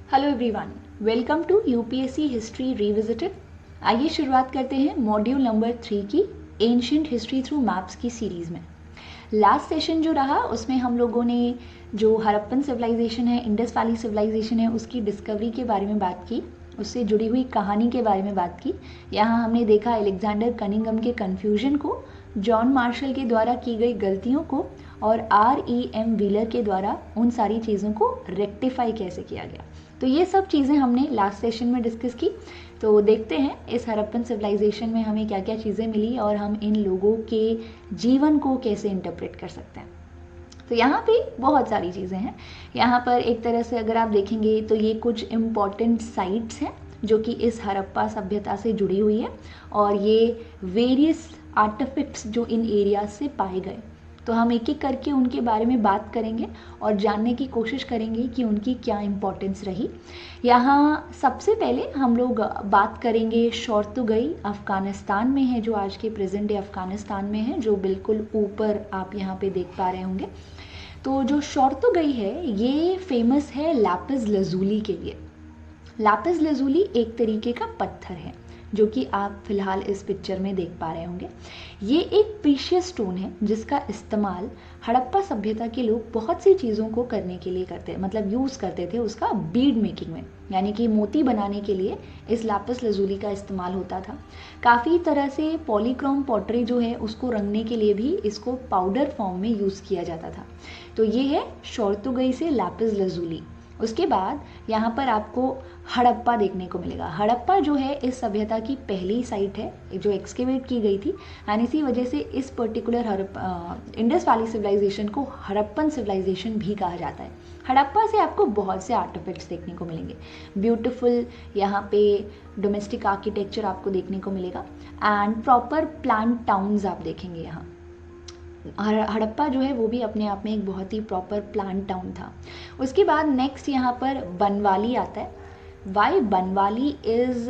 Hello everyone, welcome to UPSC history revisited. आइए शुरुआत करते हैं मॉड्यूल नंबर 3 की एंशिएंट हिस्ट्री थ्रू मैप्स की सीरीज़ में। लास्ट सेशन जो रहा उसमें हम लोगों ने जो हड़प्पन सिविलाइजेशन है, इंडस वैली सिविलाइजेशन है, उसकी डिस्कवरी के बारे में बात की, उससे जुड़ी हुई कहानी के बारे में बात की। यहाँ हमने देखा अलेक्जेंडर कनिंघम के कन्फ्यूजन को, जॉन मार्शल के द्वारा की गई गलतियों को और REM व्हीलर के द्वारा उन सारी चीज़ों को रेक्टिफाई कैसे किया गया। तो ये सब चीज़ें हमने लास्ट सेशन में डिस्कस की। तो देखते हैं इस हड़प्पन सिविलाइजेशन में हमें क्या क्या चीज़ें मिली और हम इन लोगों के जीवन को कैसे इंटरप्रेट कर सकते हैं। तो यहाँ पे बहुत सारी चीज़ें हैं। यहाँ पर एक तरह से अगर आप देखेंगे तो ये कुछ इम्पॉर्टेंट साइट्स हैं जो कि इस हड़प्पा सभ्यता से जुड़ी हुई है और ये वेरियस आर्टिफैक्ट्स जो इन एरिया से पाए गए। तो हम एक एक करके उनके बारे में बात करेंगे और जानने की कोशिश करेंगे कि उनकी क्या इम्पोर्टेंस रही। यहाँ सबसे पहले हम लोग बात करेंगे शोरतुगई, अफ़गानिस्तान में है, जो आज के प्रेजेंट डे अफ़गानिस्तान में है, जो बिल्कुल ऊपर आप यहाँ पे देख पा रहे होंगे। तो जो शोरतुगई है ये फेमस है लैपिस लज़ूली के लिए। लैपिस लज़ूली एक तरीके का पत्थर है जो कि आप फिलहाल इस पिक्चर में देख पा रहे होंगे। ये एक प्रीशियस स्टोन है जिसका इस्तेमाल हड़प्पा सभ्यता के लोग बहुत सी चीज़ों को करने के लिए करते हैं, मतलब यूज़ करते थे उसका बीड मेकिंग में, यानी कि मोती बनाने के लिए इस लैपिस लज़ूली का इस्तेमाल होता था। काफ़ी तरह से पॉलीक्रोम पॉटरी जो है उसको रंगने के लिए भी इसको पाउडर फॉर्म में यूज़ किया जाता था। तो ये है शोरतुगई से लैपिस लज़ूली। उसके बाद यहाँ पर आपको हड़प्पा देखने को मिलेगा। हड़प्पा जो है इस सभ्यता की पहली साइट है जो एक्सकेवेट की गई थी एंड इसी वजह से इस पर्टिकुलर इंडस वैली सिविलाइजेशन को हड़प्पन सिविलाइजेशन भी कहा जाता है। हड़प्पा से आपको बहुत से आर्टिफैक्ट्स देखने को मिलेंगे। ब्यूटीफुल यहाँ पे डोमेस्टिक आर्किटेक्चर आपको देखने को मिलेगा एंड प्रॉपर प्लान टाउन्स आप देखेंगे। यहाँ हड़प्पा जो है वो भी अपने आप में एक बहुत ही प्रॉपर प्लान टाउन था। उसके बाद नेक्स्ट यहाँ पर बनवाली आता है। Why Banawali is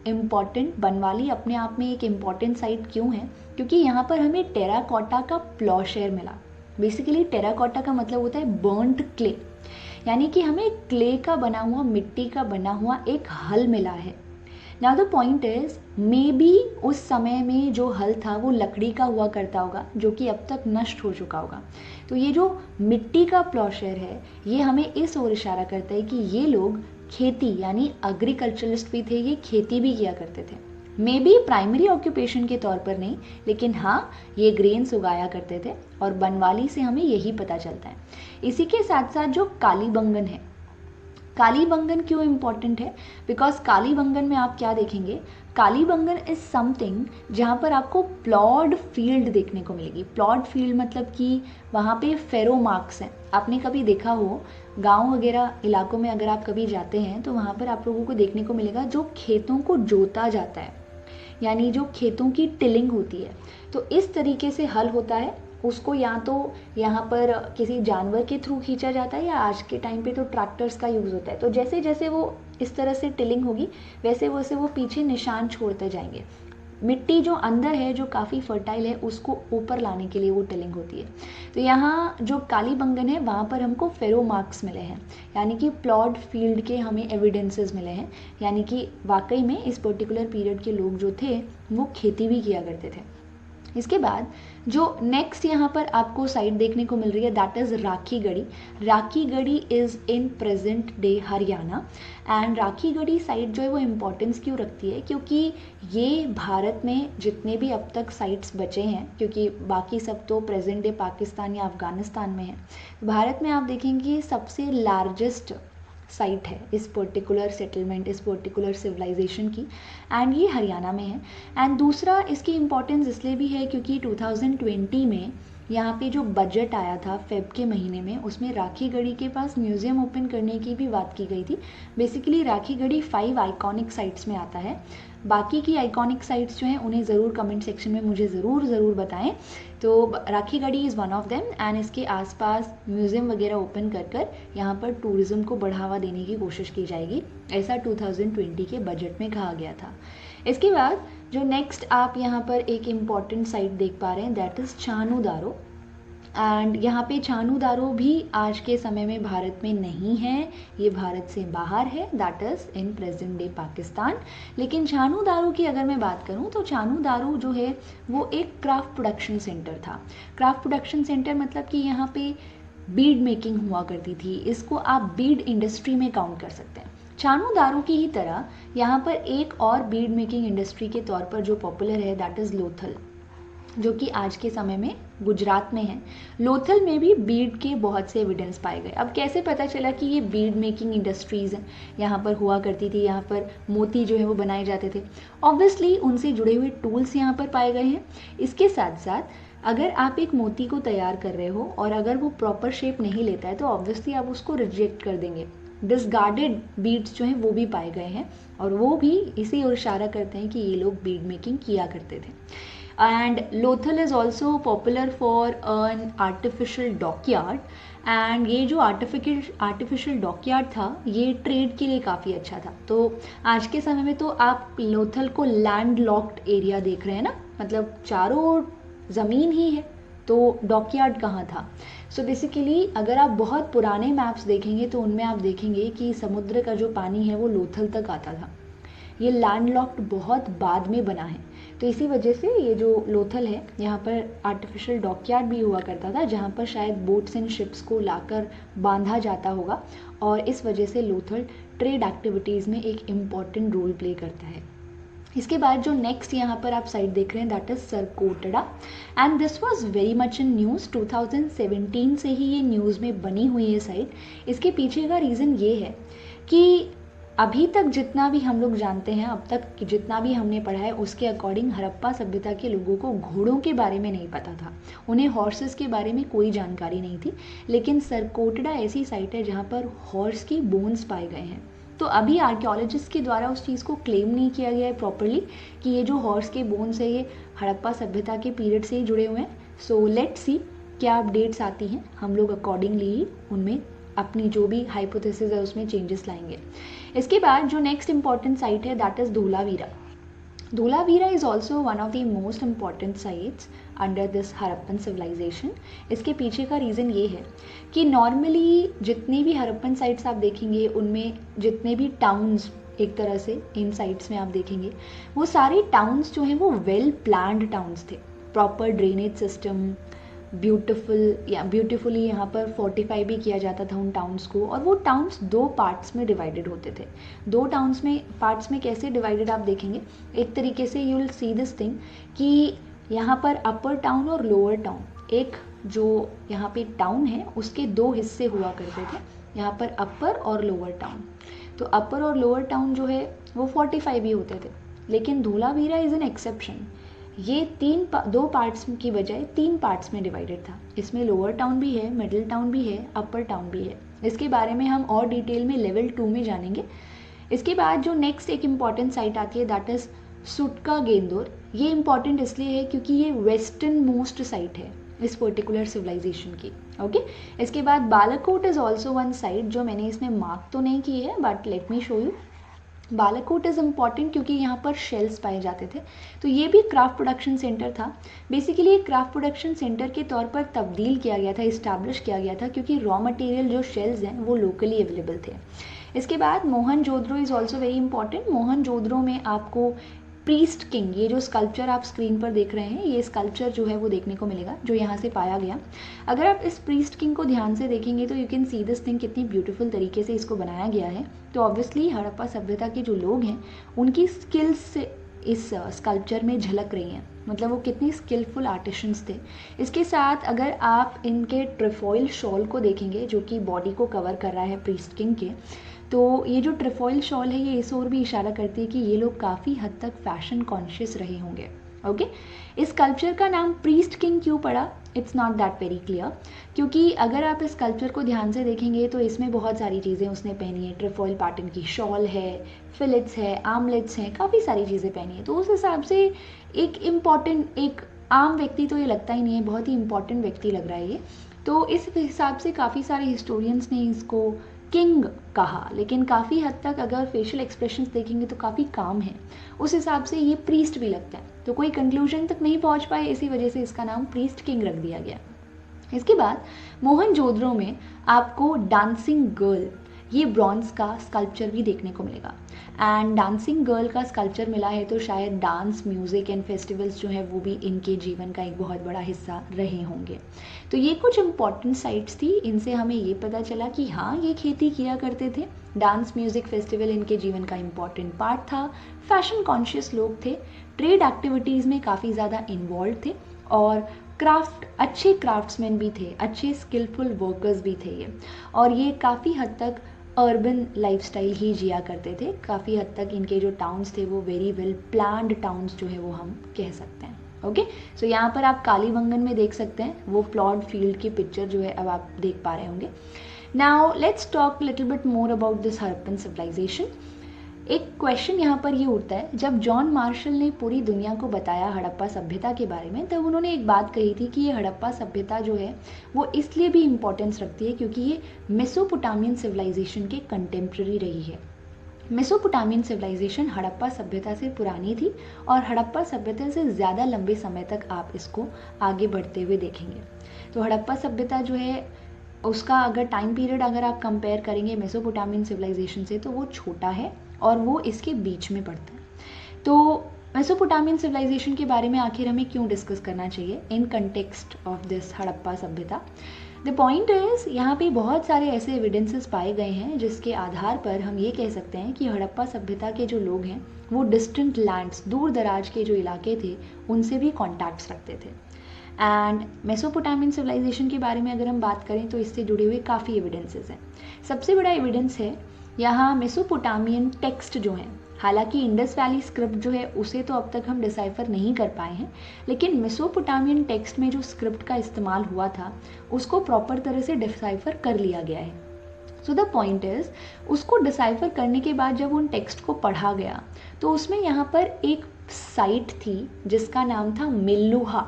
important? Banawali अपने आप में एक इम्पॉर्टेंट साइट क्यों है? क्योंकि यहाँ पर हमें टेराकोटा का प्लॉशेयर मिला। बेसिकली टेराकोटा का मतलब होता है बर्न्ड क्ले, यानी कि हमें क्ले का बना हुआ, मिट्टी का बना हुआ एक हल मिला है। Now the point is may be उस समय में जो हल था वो लकड़ी का हुआ करता होगा जो कि अब तक नष्ट हो चुका होगा। तो ये जो मिट्टी का प्लॉशेयर है ये हमें इस ओर इशारा करता है कि ये लोग खेती यानी एग्रीकल्चरलिस्ट भी थे, ये खेती भी किया करते थे। मे बी प्राइमरी ऑक्यूपेशन के तौर पर नहीं, लेकिन हाँ ये ग्रेन्स उगाया करते थे और बनवाली से हमें यही पता चलता है। इसी के साथ साथ जो कालीबंगन है, कालीबंगन क्यों इम्पॉर्टेंट है? बिकॉज कालीबंगन में आप क्या देखेंगे, कालीबंगन इज समथिंग जहाँ पर आपको प्लॉड फील्ड देखने को मिलेगी। प्लॉड फील्ड मतलब कि वहाँ पे फेरो मार्क्स हैं। आपने कभी देखा हो गांव वगैरह इलाकों में अगर आप कभी जाते हैं तो वहाँ पर आप लोगों को देखने को मिलेगा जो खेतों को जोता जाता है, यानी जो खेतों की टिलिंग होती है। तो इस तरीके से हल होता है, उसको या तो यहाँ पर किसी जानवर के थ्रू खींचा जाता है या आज के टाइम पे तो ट्रैक्टर्स का यूज़ होता है। तो जैसे जैसे वो इस तरह से टिलिंग होगी वैसे वैसे वो पीछे निशान छोड़ते जाएंगे। मिट्टी जो अंदर है जो काफ़ी फर्टाइल है उसको ऊपर लाने के लिए वो टिलिंग होती है। तो यहाँ जो कालीबंगन है वहाँ पर हमको फेरो मार्क्स मिले हैं, यानी कि प्लॉट फील्ड के हमें एविडेंसेस मिले हैं, यानी कि वाकई में इस पर्टिकुलर पीरियड के लोग जो थे वो खेती भी किया करते थे। इसके बाद जो नेक्स्ट यहाँ पर आपको साइट देखने को मिल रही है that is Rakhi Garhi. Rakhi Garhi is in present day Haryana and Rakhi Garhi site जो है वो इम्पोर्टेंस क्यों रखती है? क्योंकि ये भारत में जितने भी अब तक साइट्स बचे हैं, क्योंकि बाकी सब तो प्रेजेंट डे पाकिस्तान या अफ़गानिस्तान में है, भारत में आप देखेंगे सबसे लार्जेस्ट साइट है इस पर्टिकुलर सेटलमेंट, इस पर्टिकुलर सिविलाइजेशन की, एंड ये हरियाणा में है। एंड दूसरा इसकी इम्पोर्टेंस इसलिए भी है क्योंकि 2020 में यहाँ पे जो बजट आया था फेब के महीने में, उसमें राखी गढ़ी के पास म्यूज़ियम ओपन करने की भी बात की गई थी। Basically Rakhi Garhi 5 iconic sites में आता है। बाकी की आइकॉनिक साइट्स जो हैं उन्हें ज़रूर कमेंट सेक्शन में मुझे ज़रूर बताएं। तो Rakhigarhi is one of them and इसके आसपास म्यूज़ियम वगैरह ओपन कर कर यहाँ पर टूरिज़्म को बढ़ावा देने की कोशिश की जाएगी, ऐसा 2020 के बजट में कहा गया था। इसके बाद जो नेक्स्ट आप यहाँ पर एक इम्पॉर्टेंट साइट देख पा रहे हैं that is Chanu Daro. And यहाँ पे छानू दारो भी आज के समय में भारत में नहीं है, ये भारत से बाहर है, that is in present day Pakistan. लेकिन छानू दारो की अगर मैं बात करूँ तो छानू दारो जो है वो एक क्राफ्ट प्रोडक्शन सेंटर था। क्राफ्ट प्रोडक्शन सेंटर मतलब कि यहाँ पे बीड मेकिंग हुआ करती थी, इसको आप बीड इंडस्ट्री में काउंट कर सकते हैं। छानू दारो की ही तरह यहाँ पर एक और बीड मेकिंग इंडस्ट्री के तौर पर जो पॉपुलर है दैट इज़ लोथल, जो कि आज के समय में गुजरात में है। लोथल में भी बीड के बहुत से एविडेंस पाए गए। अब कैसे पता चला कि ये बीड मेकिंग इंडस्ट्रीज़ हैं, यहाँ पर हुआ करती थी, यहाँ पर मोती जो है वो बनाए जाते थे। ऑब्वियसली उनसे जुड़े हुए टूल्स यहाँ पर पाए गए हैं। इसके साथ साथ अगर आप एक मोती को तैयार कर रहे हो और अगर वो प्रॉपर शेप नहीं लेता है तो ऑब्वियसली आप उसको रिजेक्ट कर देंगे। डिसगार्डेड बीड्स जो हैं वो भी पाए गए हैं और वो भी इसी ओर इशारा करते हैं कि ये लोग बीड मेकिंग किया करते थे। And Lothal is also popular for an artificial dockyard, and ये जो आर्टिफिशियल डॉकयार्ड था ये ट्रेड के लिए काफ़ी अच्छा था। तो आज के समय में तो आप लोथल को लैंड लॉक्ड एरिया देख रहे हैं ना, मतलब चारों ओर ज़मीन ही है, तो डॉकयार्ड कहाँ था। सो बेसिकली अगर आप बहुत पुराने मैप्स देखेंगे तो उनमें आप देखेंगे कि समुद्र का जो पानी है वो लोथल तक आता था। ये लैंडलॉक्ड बहुत बाद में बना है, तो इसी वजह से ये जो लोथल है यहाँ पर आर्टिफिशियल डॉकयार्ड भी हुआ करता था, जहाँ पर शायद बोट्स एंड शिप्स को लाकर बांधा जाता होगा, और इस वजह से लोथल ट्रेड एक्टिविटीज़ में एक इम्पॉर्टेंट रोल प्ले करता है। इसके बाद जो नेक्स्ट यहाँ पर आप साइट देख रहे हैं that is Surkotada, and this was very much in news. 2017 से ही ये न्यूज़ में बनी हुई है साइट। इसके पीछे का रीज़न ये है कि अभी तक जितना भी हम लोग जानते हैं, अब तक जितना भी हमने पढ़ा है उसके अकॉर्डिंग हड़प्पा सभ्यता के लोगों को घोड़ों के बारे में नहीं पता था, उन्हें हॉर्सेस के बारे में कोई जानकारी नहीं थी। लेकिन सरकोटड़ा ऐसी साइट है जहाँ पर हॉर्स की बोन्स पाए गए हैं। तो अभी आर्कियोलॉजिस्ट के द्वारा उस चीज़ को क्लेम नहीं किया गया है प्रॉपरली कि ये जो हॉर्स के बोन्स है ये हड़प्पा सभ्यता के पीरियड से ही जुड़े हुए हैं। सो लेट्स सी क्या अपडेट्स आती हैं, हम लोग अकॉर्डिंगली ही उनमें अपनी जो भी हाइपोथेसिस है उसमें चेंजेस लाएंगे। इसके बाद जो नेक्स्ट इंपॉर्टेंट साइट है that is Dholavira. Dholavira is also one of the most important sites under this Harappan civilisation. इसके पीछे का रीज़न ये है कि नॉर्मली जितनी भी हड़प्पन साइट्स आप देखेंगे उनमें जितने भी टाउन्स एक तरह से इन साइट्स में आप देखेंगे वो सारे टाउन्स जो हैं वो वेल प्लान्ड टाउन्स थे, प्रॉपर ड्रेनेज सिस्टम, ब्यूटीफुली यहाँ पर फोर्टिफाई भी किया जाता था उन टाउन्स को। और वो टाउन्स दो पार्ट्स में डिवाइडेड होते थे। दो टाउन्स में पार्ट्स में कैसे डिवाइडेड आप देखेंगे, एक तरीके से you will see this thing कि यहाँ पर अपर टाउन और लोअर टाउन, एक जो यहाँ पे टाउन है उसके दो हिस्से हुआ करते थे, यहाँ पर अपर और लोअर टाउन। तो अपर और लोअर टाउन जो है वो फोर्टिफाई भी होते थे। लेकिन धोलावीरा इज़ एन एक्सेप्शन, ये दो पार्ट्स की बजाय 3 पार्ट्स में डिवाइडेड था। इसमें लोअर टाउन भी है, मिडिल टाउन भी है, अपर टाउन भी है। इसके बारे में हम और डिटेल में लेवल 2 में जानेंगे। इसके बाद जो नेक्स्ट एक इम्पॉर्टेंट साइट आती है दैट इज़ सुटका गेंदोर। ये इम्पॉर्टेंट इसलिए है क्योंकि ये वेस्टर्न मोस्ट साइट है इस पर्टिकुलर सिविलाइजेशन की। ओके इसके बाद Balakot is also one site जो मैंने इसमें मार्क तो नहीं की है but let me show you. Balakot is important क्योंकि यहाँ पर शेल्स पाए जाते थे, तो ये भी क्राफ्ट प्रोडक्शन सेंटर था। बेसिकली एक क्राफ्ट प्रोडक्शन सेंटर के तौर पर तब्दील किया गया था, इस्टेब्लिश किया गया था क्योंकि रॉ मटेरियल जो शेल्स हैं वो लोकली अवेलेबल थे। इसके बाद Mohenjodaro is also very important. Mohenjodaro में आपको प्रीस्ट किंग, ये जो स्कल्पचर आप स्क्रीन पर देख रहे हैं, ये स्कल्पचर जो है वो देखने को मिलेगा जो यहाँ से पाया गया। अगर आप इस प्रीस्ट किंग को ध्यान से देखेंगे तो you can see this thing, कितनी ब्यूटीफुल तरीके से इसको बनाया गया है। तो ऑब्वियसली हड़प्पा सभ्यता के जो लोग हैं उनकी स्किल्स इस स्कल्पचर में झलक रही हैं, मतलब वो कितनी स्किलफुल आर्टिशंस थे। इसके साथ अगर आप इनके ट्रिफॉइल शॉल को देखेंगे जो कि बॉडी को कवर कर रहा है प्रीस्ट किंग के, तो ये जो ट्रिफॉइल शॉल है ये इस ओर भी इशारा करती है कि ये लोग काफ़ी हद तक फैशन कॉन्शियस रहे होंगे। ओके इस कल्चर का नाम प्रीस्ट किंग क्यों पड़ा, it's not that very clear, क्योंकि अगर आप इस कल्चर को ध्यान से देखेंगे तो इसमें बहुत सारी चीज़ें उसने पहनी है। ट्रिफॉइल पैटर्न की शॉल है, फिलेट्स है, आर्मलेट्स हैं, काफ़ी सारी चीज़ें पहनी है। तो उस हिसाब से एक इम्पॉर्टेंट, एक आम व्यक्ति तो ये लगता ही नहीं है, बहुत ही इंपॉर्टेंट व्यक्ति लग रहा है ये। तो इस हिसाब से काफ़ी सारे हिस्टोरियंस ने इसको किंग कहा, लेकिन काफ़ी हद तक अगर फेशियल एक्सप्रेशंस देखेंगे तो काफ़ी काम है, उस हिसाब से ये प्रीस्ट भी लगता है। तो कोई कंक्लूजन तक नहीं पहुंच पाए, इसी वजह से इसका नाम प्रीस्ट किंग रख दिया गया। इसके बाद मोहनजोदड़ो में आपको डांसिंग गर्ल, ये ब्रॉन्ज का स्कल्पचर भी देखने को मिलेगा। एंड डांसिंग गर्ल का स्कल्पचर मिला है तो शायद डांस, म्यूज़िक एंड फेस्टिवल्स जो है वो भी इनके जीवन का एक बहुत बड़ा हिस्सा रहे होंगे। तो ये कुछ इम्पॉर्टेंट साइट्स थी, इनसे हमें ये पता चला कि हाँ, ये खेती किया करते थे। डांस, म्यूज़िक, फेस्टिवल इनके जीवन का इम्पॉर्टेंट पार्ट था। फैशन कॉन्शियस लोग थे, ट्रेड एक्टिविटीज़ में काफ़ी ज़्यादा इन्वॉल्व थे और अच्छे क्राफ्ट्समैन भी थे, अच्छे स्किलफुल वर्कर्स भी थे ये। और ये काफ़ी हद तक अर्बन लाइफस्टाइल ही जिया करते थे। काफ़ी हद तक इनके जो टाउन्स थे वो वेरी वेल प्लान्ड टाउन्स जो है वो हम कह सकते हैं। ओके, सो यहाँ पर आप कालीबंगन में देख सकते हैं वो प्लॉट फील्ड की पिक्चर जो है अब आप देख पा रहे होंगे। Now let's talk little bit more about this Harappan civilization. एक क्वेश्चन यहाँ पर ये उठता है, जब जॉन मार्शल ने पूरी दुनिया को बताया हड़प्पा सभ्यता के बारे में, तब उन्होंने एक बात कही थी कि ये हड़प्पा सभ्यता जो है वो इसलिए भी इम्पोर्टेंस रखती है क्योंकि ये मेसोपोटामियन सिविलाइजेशन के कंटेम्प्रेरी रही है। मेसोपोटामियन सिविलाइजेशन हड़प्पा सभ्यता से पुरानी थी और हड़प्पा सभ्यता से ज़्यादा लंबे समय तक आप इसको आगे बढ़ते हुए देखेंगे। तो हड़प्पा सभ्यता जो है उसका अगर टाइम पीरियड अगर आप कंपेयर करेंगे मेसोपोटामियन सिविलाइजेशन से तो वो छोटा है और वो इसके बीच में पड़ता है। तो मेसोपोटामियन सिविलाइजेशन के बारे में आखिर हमें क्यों डिस्कस करना चाहिए in context of this Harappa सभ्यता? द पॉइंट इज, यहाँ पे बहुत सारे ऐसे एविडेंसेस पाए गए हैं जिसके आधार पर हम ये कह सकते हैं कि हड़प्पा सभ्यता के जो लोग हैं वो डिस्टेंट लैंड्स, दूर दराज के जो इलाके थे उनसे भी कॉन्टैक्ट्स रखते थे। एंड मेसोपोटामियन सिविलाइजेशन के बारे में अगर हम बात करें तो इससे जुड़े हुए काफ़ी एविडेंसेस हैं। सबसे बड़ा एविडेंस है यहाँ मेसोपोटामियन टेक्स्ट जो हैं। हालांकि इंडस वैली स्क्रिप्ट जो है उसे तो अब तक हम डिसाइफर नहीं कर पाए हैं, लेकिन मेसोपोटामियन टेक्स्ट में जो स्क्रिप्ट का इस्तेमाल हुआ था उसको प्रॉपर तरह से डिसाइफर कर लिया गया है। सो द पॉइंट इज, उसको डिसाइफर करने के बाद जब उन टेक्स्ट को पढ़ा गया तो उसमें यहाँ पर एक साइट थी जिसका नाम था मिल्लुहा,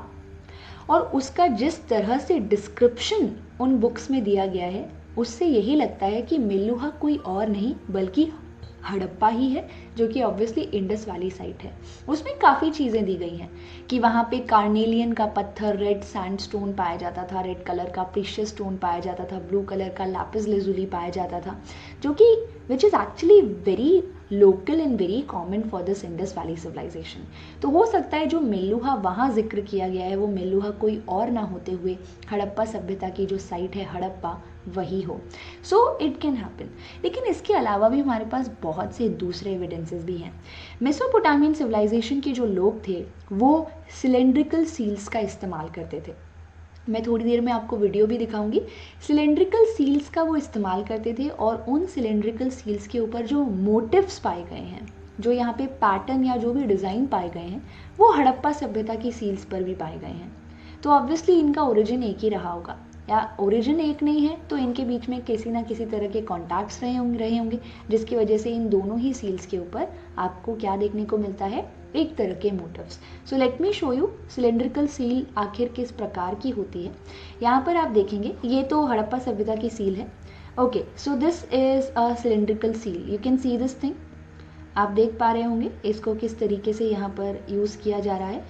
और उसका जिस तरह से डिस्क्रिप्शन उन बुक्स में दिया गया है उससे यही लगता है कि मिल्लुहा कोई और नहीं बल्कि हड़प्पा ही है, जो कि ऑब्वियसली इंडस वैली साइट है। उसमें काफ़ी चीज़ें दी गई हैं कि वहाँ पे कार्नेलियन का पत्थर, रेड सैंडस्टोन पाया जाता था, रेड कलर का प्रीशियस स्टोन पाया जाता था, ब्लू कलर का लैपिस लेजुली पाया जाता था, जो कि which is actually very local and very common for this Indus valley civilization. तो हो सकता है जो मेल्लुहा वहाँ जिक्र किया गया है वो मेल्लुहा कोई और ना होते हुए हड़प्पा सभ्यता की जो साइट है हड़प्पा वही हो। So it can happen. लेकिन इसके अलावा भी हमारे पास बहुत से दूसरे एविडेंसेस भी हैं। मेसोपोटामियन सिविलाइजेशन के जो लोग थे वो सिलेंड्रिकल सील्स का इस्तेमाल करते थे। मैं थोड़ी देर में आपको वीडियो भी दिखाऊंगी। सिलेंड्रिकल सील्स का वो इस्तेमाल करते थे और उन सिलेंड्रिकल सील्स के ऊपर जो मोटिव्स पाए गए हैं, जो यहाँ पे पैटर्न या जो भी डिज़ाइन पाए गए हैं, वो हड़प्पा सभ्यता की सील्स पर भी पाए गए हैं। तो ऑब्वियसली इनका ओरिजिन एक ही रहा होगा, या ओरिजिन एक नहीं है तो इनके बीच में किसी ना किसी तरह के कॉन्टैक्ट्स रहे होंगे जिसकी वजह से इन दोनों ही सील्स के ऊपर आपको क्या देखने को मिलता है, एक तरह के motifs. So let me show you cylindrical seal आखिर किस प्रकार की होती है। यहाँ पर आप देखेंगे ये तो हड़प्पा सभ्यता की सील है। Okay, so this is a cylindrical seal, you can see this thing. आप देख पा रहे होंगे इसको किस तरीके से यहाँ पर यूज़ किया जा रहा है,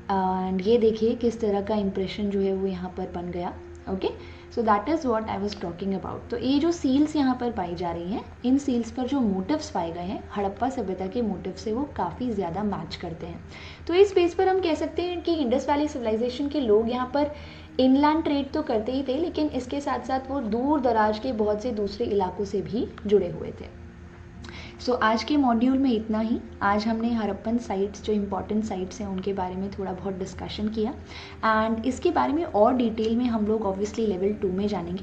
एंड ये देखिए किस तरह का इंप्रेशन जो है वो यहाँ पर बन गया। Okay, so that is what I was talking about. तो ये जो सील्स यहाँ पर पाई जा रही हैं, इन सील्स पर जो मोटिव्स पाए गए हैं हड़प्पा सभ्यता के मोटिव से वो काफ़ी ज़्यादा मैच करते हैं। तो इस बेस पर हम कह सकते हैं कि इंडस वैली सिविलाइजेशन के लोग यहाँ पर इनलैंड ट्रेड तो करते ही थे, लेकिन इसके साथ साथ वो दूर दराज के बहुत से दूसरे इलाकों से भी जुड़े हुए थे। सो आज के मॉड्यूल में इतना ही। आज हमने हड़प्पन साइट्स, जो इम्पॉर्टेंट साइट्स हैं उनके बारे में थोड़ा बहुत डिस्कशन किया, एंड इसके बारे में और डिटेल में हम लोग ऑब्वियसली लेवल 2 में जानेंगे।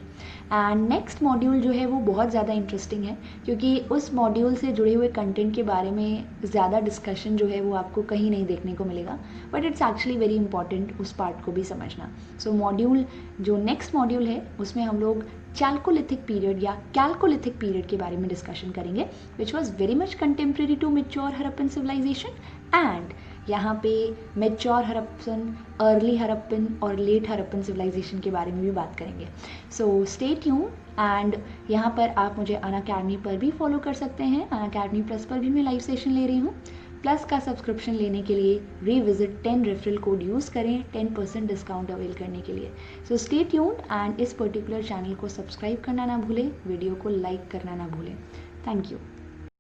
एंड नेक्स्ट मॉड्यूल जो है वो बहुत ज़्यादा इंटरेस्टिंग है क्योंकि उस मॉड्यूल से जुड़े हुए कंटेंट के बारे में ज़्यादा डिस्कशन जो है वो आपको कहीं नहीं देखने को मिलेगा, but it's actually very important उस पार्ट को भी समझना। सो मॉड्यूल जो नेक्स्ट मॉड्यूल है उसमें हम लोग चैल्कोलिथिक पीरियड या कैल्कोलिथिक पीरियड के बारे में डिस्कशन करेंगे, which was very much contemporary to mature Harappan civilization, and यहाँ पे मैच्योर हड़प्पन, अर्ली हड़प्पन और लेट हड़प्पन सिविलाइजेशन के बारे में भी बात करेंगे। सो स्टे ट्यून, एंड यहाँ पर आप मुझे अनअकैडमी पर भी फॉलो कर सकते हैं। अनअकैडमी प्लस पर भी मैं लाइव सेशन ले रही हूँ। प्लस का सब्सक्रिप्शन लेने के लिए रिविजिट 10 रेफरल कोड यूज़ करें 10% डिस्काउंट अवेल करने के लिए। सो स्टे ट्यून्ड एंड इस पर्टिकुलर चैनल को सब्सक्राइब करना ना भूलें, वीडियो को लाइक करना ना भूलें। Thank you.